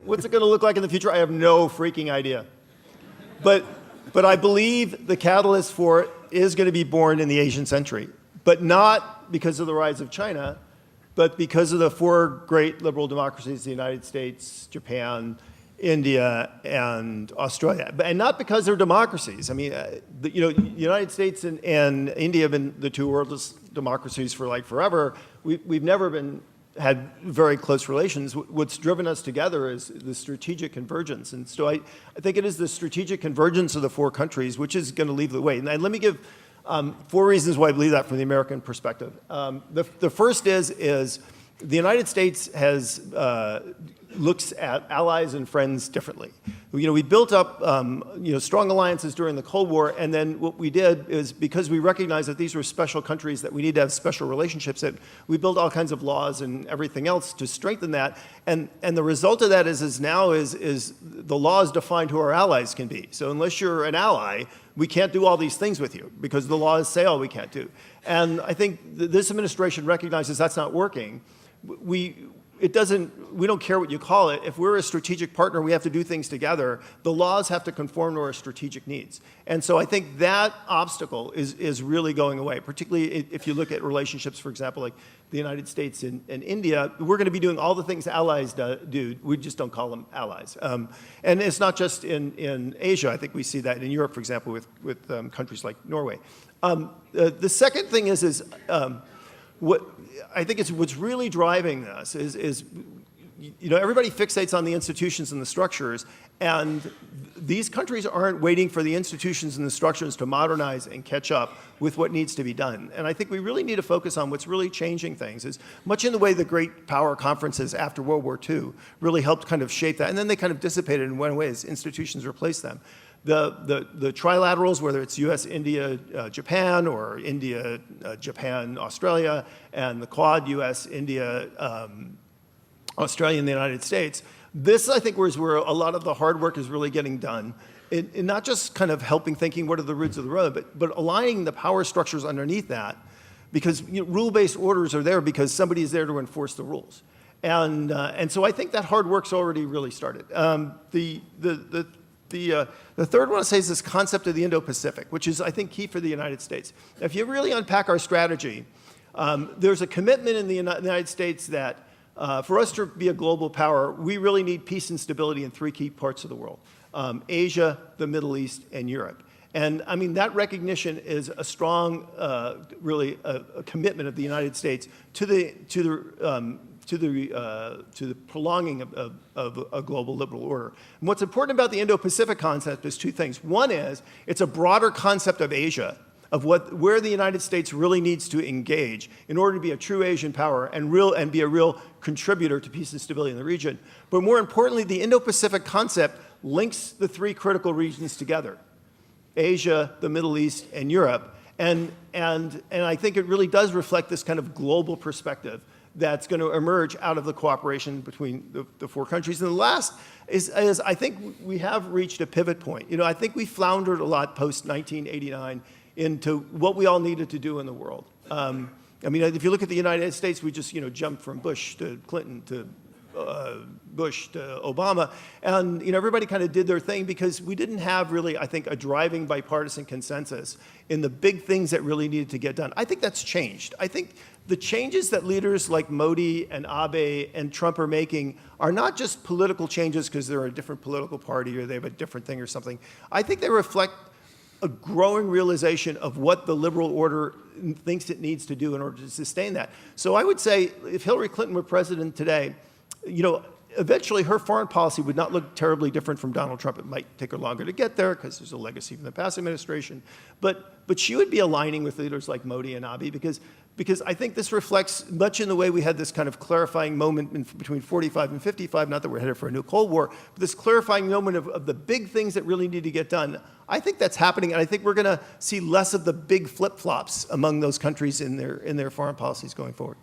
What's it going to look like in the future? I have no freaking idea. But I believe the catalyst for it is going to be born in the Asian century, but not because of the rise of China, but because of the four great liberal democracies, the United States, Japan, India, and Australia. And not because they're democracies. I mean, the United States and India have been the two world's democracies for like forever. We've never had very close relations. What's driven us together is the strategic convergence. And so I think it is the strategic convergence of the four countries which is going to lead the way. And let me give 4 reasons why I believe that from the American perspective. The first is the United States looks at allies and friends differently. We built up strong alliances during the Cold War, and then what we did is, because we recognized that these were special countries that we need to have special relationships, that we built all kinds of laws and everything else to strengthen that. And the result of that is now the laws define who our allies can be. So unless you're an ally, we can't do all these things with you because the laws say all we can't do. And I think this administration recognizes that's not working. We don't care what you call it. If we're a strategic partner, we have to do things together. The laws have to conform to our strategic needs. And so I think that obstacle is really going away, particularly if you look at relationships, for example, like the United States and India. We're going to be doing all the things allies do. We just don't call them allies. And it's not just in Asia. I think we see that in Europe, for example, with countries like Norway. The second thing is what I think what's really driving this is everybody fixates on the institutions and the structures, and these countries aren't waiting for the institutions and the structures to modernize and catch up with what needs to be done. And I think we really need to focus on what's really changing things, is much in the way the great power conferences after World War II really helped kind of shape that, and then they kind of dissipated and went away as institutions replaced them. The trilaterals, whether it's US, India, Japan, or India, Japan, Australia, and the Quad, US, India, Australia, and the United States, this, I think, is where a lot of the hard work is really getting done. In not just kind of helping thinking what are the roots of the road, but aligning the power structures underneath that, because rule-based orders are there because somebody is there to enforce the rules. And so I think that hard work's already really started. The third one I say is this concept of the Indo-Pacific, which is, I think, key for the United States. If you really unpack our strategy, there's a commitment in the United States that for us to be a global power, we really need peace and stability in 3 key parts of the world: Asia, the Middle East, and Europe. And I mean, that recognition is a strong, really, a commitment of the United States to the prolonging of a global liberal order. And what's important about the Indo-Pacific concept is 2 things. One is it's a broader concept of Asia, of where the United States really needs to engage in order to be a true Asian power and be a real contributor to peace and stability in the region. But more importantly, the Indo-Pacific concept links the 3 critical regions together: Asia, the Middle East, and Europe. And I think it really does reflect this kind of global perspective that's going to emerge out of the cooperation between the 4 countries. And the last is I think we have reached a pivot point. I think we floundered a lot post-1989 into what we all needed to do in the world. I mean, if you look at the United States, we just jumped from Bush to Clinton to Bush to Obama, and everybody kind of did their thing because we didn't have really, I think, a driving bipartisan consensus in the big things that really needed to get done. I think that's changed. I think the changes that leaders like Modi and Abe and Trump are making are not just political changes because they're a different political party or they have a different thing or something. I think they reflect a growing realization of what the liberal order thinks it needs to do in order to sustain that. So I would say if Hillary Clinton were president today, eventually her foreign policy would not look terribly different from Donald Trump. It might take her longer to get there because there's a legacy from the past administration. But she would be aligning with leaders like Modi and Abe because I think this reflects much in the way we had this kind of clarifying moment between 45 and 55, not that we're headed for a new Cold War, but this clarifying moment of the big things that really need to get done. I think that's happening, and I think we're going to see less of the big flip-flops among those countries in their foreign policies going forward.